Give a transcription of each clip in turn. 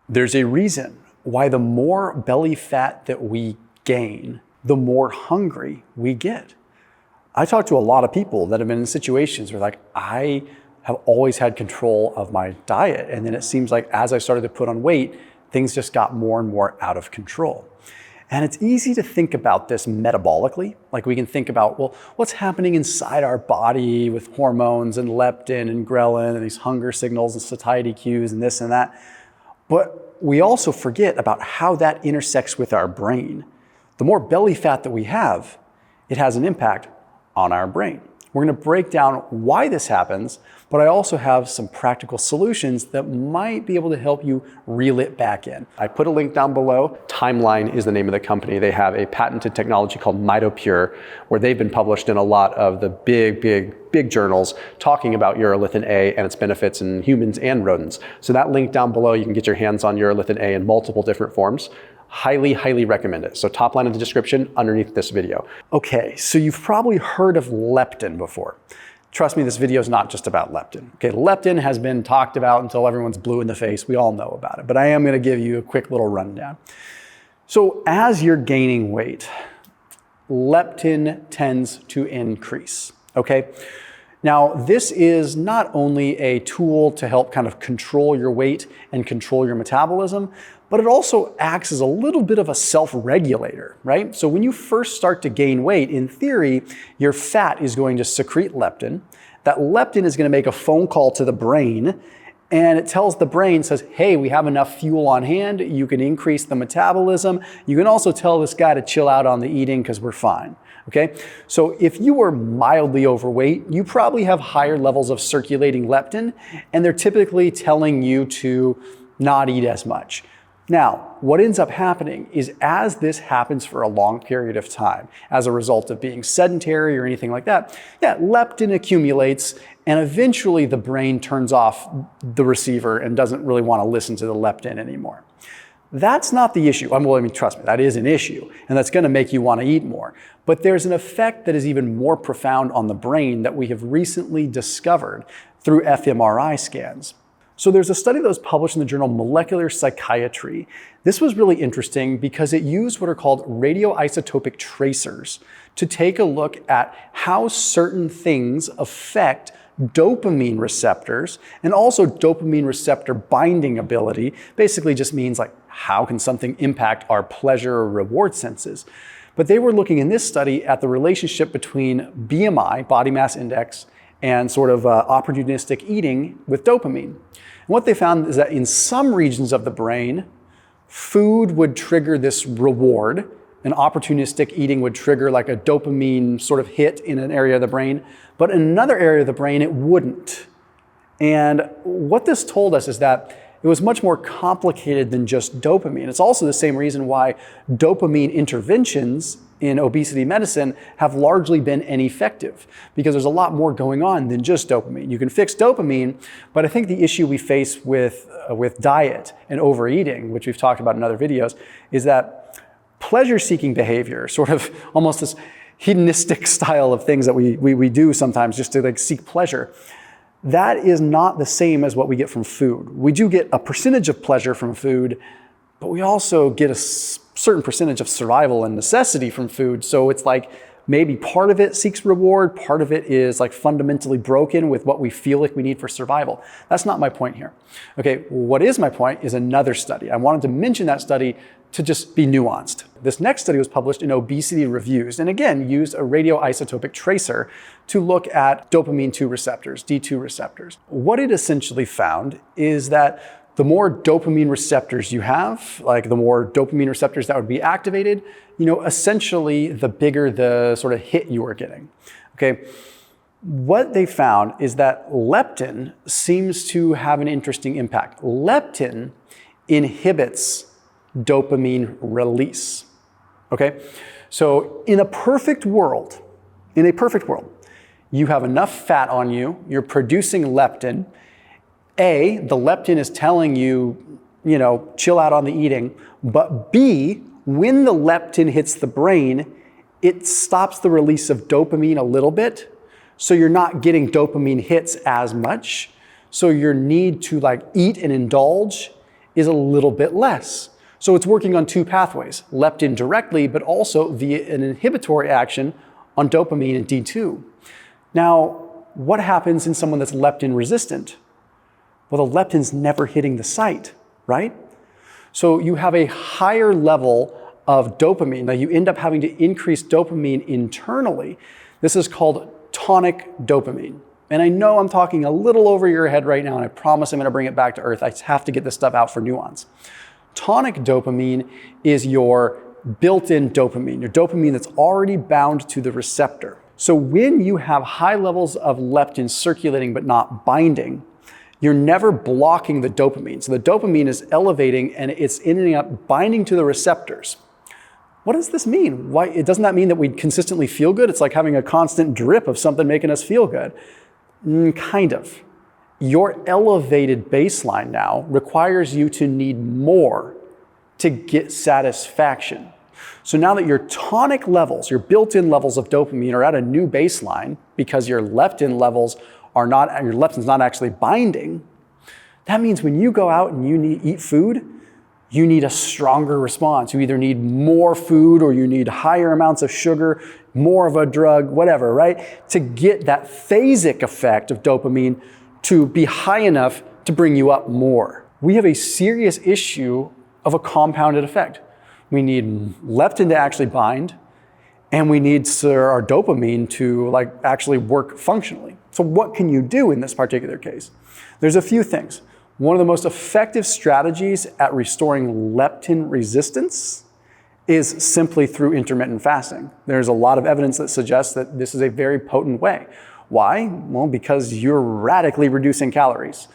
There's a reason why the more belly fat that we gain, the more hungry we get. I talk to a lot of people that have been in situations where like, I have always had control of my diet. And then it seems like as I started to put on weight, things just got more and more out of control. And it's easy to think about this metabolically. Like we can think about, well, what's happening inside our body with hormones and leptin and ghrelin and these hunger signals and satiety cues and this and that. But we also forget about how that intersects with our brain. The more belly fat that we have, it has an impact on our brain. We're going to break down why this happens, but I also have some practical solutions that might be able to help you reel it back in. I put a link down below. Timeline is the name of the company. They have a patented technology called MitoPure, where they've been published in a lot of the big journals talking about urolithin A and its benefits in humans and rodents. So that link down below, you can get your hands on urolithin A in multiple different forms. Highly recommend it. So top line in the description underneath this video. Okay, so you've probably heard of leptin before. Trust me, this video is not just about leptin. Okay, leptin has been talked about until everyone's blue in the face. We all know about it, but I am going to give you a quick little rundown. So as you're gaining weight, leptin tends to increase, okay? Now, this is not only a tool to help kind of control your weight and control your metabolism, but it also acts as a little bit of a self-regulator, right? So when you first start to gain weight, in theory, your fat is going to secrete leptin. That leptin is going to make a phone call to the brain, and it tells the brain, says, hey, we have enough fuel on hand. You can increase the metabolism. You can also tell this guy to chill out on the eating because we're fine. Okay, so if you are mildly overweight, you probably have higher levels of circulating leptin, and they're typically telling you to not eat as much. Now, what ends up happening is as this happens for a long period of time, as a result of being sedentary or anything like that, leptin accumulates, and eventually the brain turns off the receiver and doesn't really want to listen to the leptin anymore. That's not the issue. Trust me, that is an issue, and that's going to make you want to eat more. But there's an effect that is even more profound on the brain that we have recently discovered through fMRI scans. So there's a study that was published in the journal Molecular Psychiatry. This was really interesting because it used what are called radioisotopic tracers to take a look at how certain things affect dopamine receptors and also dopamine receptor binding ability. Basically just means like how can something impact our pleasure or reward senses. But they were looking in this study at the relationship between BMI, body mass index, and sort of opportunistic eating with dopamine. And what they found is that in some regions of the brain, food would trigger this reward, and opportunistic eating would trigger like a dopamine sort of hit in an area of the brain, but in another area of the brain, it wouldn't. And what this told us is that it was much more complicated than just dopamine. It's also the same reason why dopamine interventions in obesity medicine have largely been ineffective, because there's a lot more going on than just dopamine. You can fix dopamine, but I think the issue we face with diet and overeating, which we've talked about in other videos, is that pleasure-seeking behavior, sort of almost this hedonistic style of things that we do sometimes just to like seek pleasure, that is not the same as what we get from food. We do get a percentage of pleasure from food, but we also get a certain percentage of survival and necessity from food. So it's like maybe part of it seeks reward, part of it is like fundamentally broken with what we feel like we need for survival. That's not my point here. Okay, what is my point is another study. I wanted to mention that study to just be nuanced. This next study was published in Obesity Reviews, and again, used a radioisotopic tracer to look at dopamine 2 receptors, D2 receptors. What it essentially found is that the more dopamine receptors you have, like the more dopamine receptors that would be activated, essentially the bigger the sort of hit you are getting. Okay. What they found is that leptin seems to have an interesting impact. Leptin inhibits dopamine release. Okay. So in a perfect world, you have enough fat on you, you're producing leptin. A, the leptin is telling you, chill out on the eating, but B, when the leptin hits the brain, it stops the release of dopamine a little bit, so you're not getting dopamine hits as much, so your need to like eat and indulge is a little bit less. So it's working on two pathways, leptin directly, but also via an inhibitory action on dopamine and D2. Now, what happens in someone that's leptin resistant? Well, the leptin's never hitting the site, right? So you have a higher level of dopamine. Now you end up having to increase dopamine internally. This is called tonic dopamine. And I know I'm talking a little over your head right now, and I promise I'm going to bring it back to earth. I have to get this stuff out for nuance. Tonic dopamine is your built-in dopamine, your dopamine that's already bound to the receptor. So when you have high levels of leptin circulating but not binding, you're never blocking the dopamine. So the dopamine is elevating and it's ending up binding to the receptors. What does this mean? Why, doesn't that mean that we consistently feel good? It's like having a constant drip of something making us feel good. Kind of. Your elevated baseline now requires you to need more to get satisfaction. So now that your tonic levels, your built-in levels of dopamine are at a new baseline because your leptin levels are not, your leptin's not actually binding, that means when you go out and you eat food, you need a stronger response. You either need more food or you need higher amounts of sugar, more of a drug, whatever, right? To get that phasic effect of dopamine to be high enough to bring you up more. We have a serious issue of a compounded effect. We need leptin to actually bind, and we need our dopamine to actually work functionally. So what can you do in this particular case? There's a few things. One of the most effective strategies at restoring leptin resistance is simply through intermittent fasting. There's a lot of evidence that suggests that this is a very potent way. Why? Well, because you're radically reducing calories.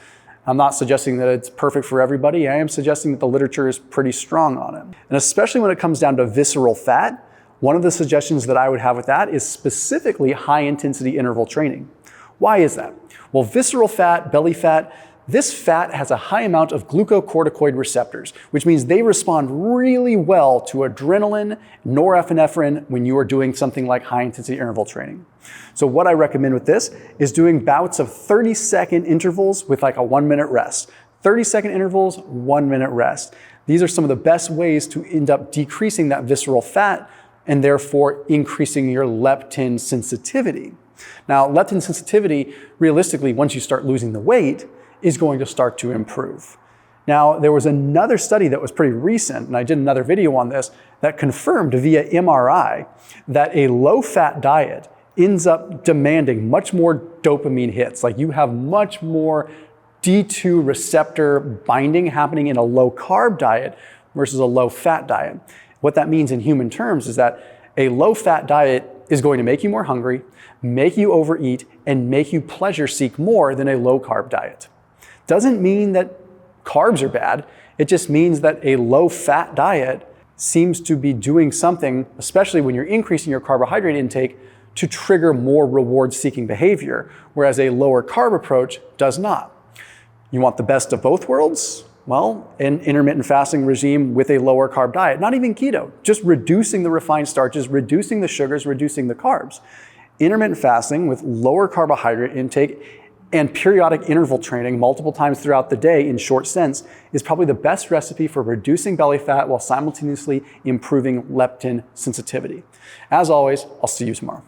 I'm not suggesting that it's perfect for everybody. I am suggesting that the literature is pretty strong on it. And especially when it comes down to visceral fat, one of the suggestions that I would have with that is specifically high intensity interval training. Why is that? Well, visceral fat, belly fat, this fat has a high amount of glucocorticoid receptors, which means they respond really well to adrenaline, norepinephrine when you are doing something like high intensity interval training. So what I recommend with this is doing bouts of 30-second intervals with a 1-minute rest. 30-second intervals, 1-minute rest. These are some of the best ways to end up decreasing that visceral fat and therefore increasing your leptin sensitivity. Now, leptin sensitivity, realistically, once you start losing the weight, is going to start to improve. Now, there was another study that was pretty recent, and I did another video on this, that confirmed via MRI that a low-fat diet ends up demanding much more dopamine hits. You have much more D2 receptor binding happening in a low-carb diet versus a low-fat diet. What that means in human terms is that a low-fat diet is going to make you more hungry, make you overeat, and make you pleasure seek more than a low-carb diet. Doesn't mean that carbs are bad. It just means that a low-fat diet seems to be doing something, especially when you're increasing your carbohydrate intake, to trigger more reward-seeking behavior, whereas a lower carb approach does not. You want the best of both worlds? Well, an intermittent fasting regime with a lower carb diet, not even keto, just reducing the refined starches, reducing the sugars, reducing the carbs. Intermittent fasting with lower carbohydrate intake and periodic interval training multiple times throughout the day in short stints is probably the best recipe for reducing belly fat while simultaneously improving leptin sensitivity. As always, I'll see you tomorrow.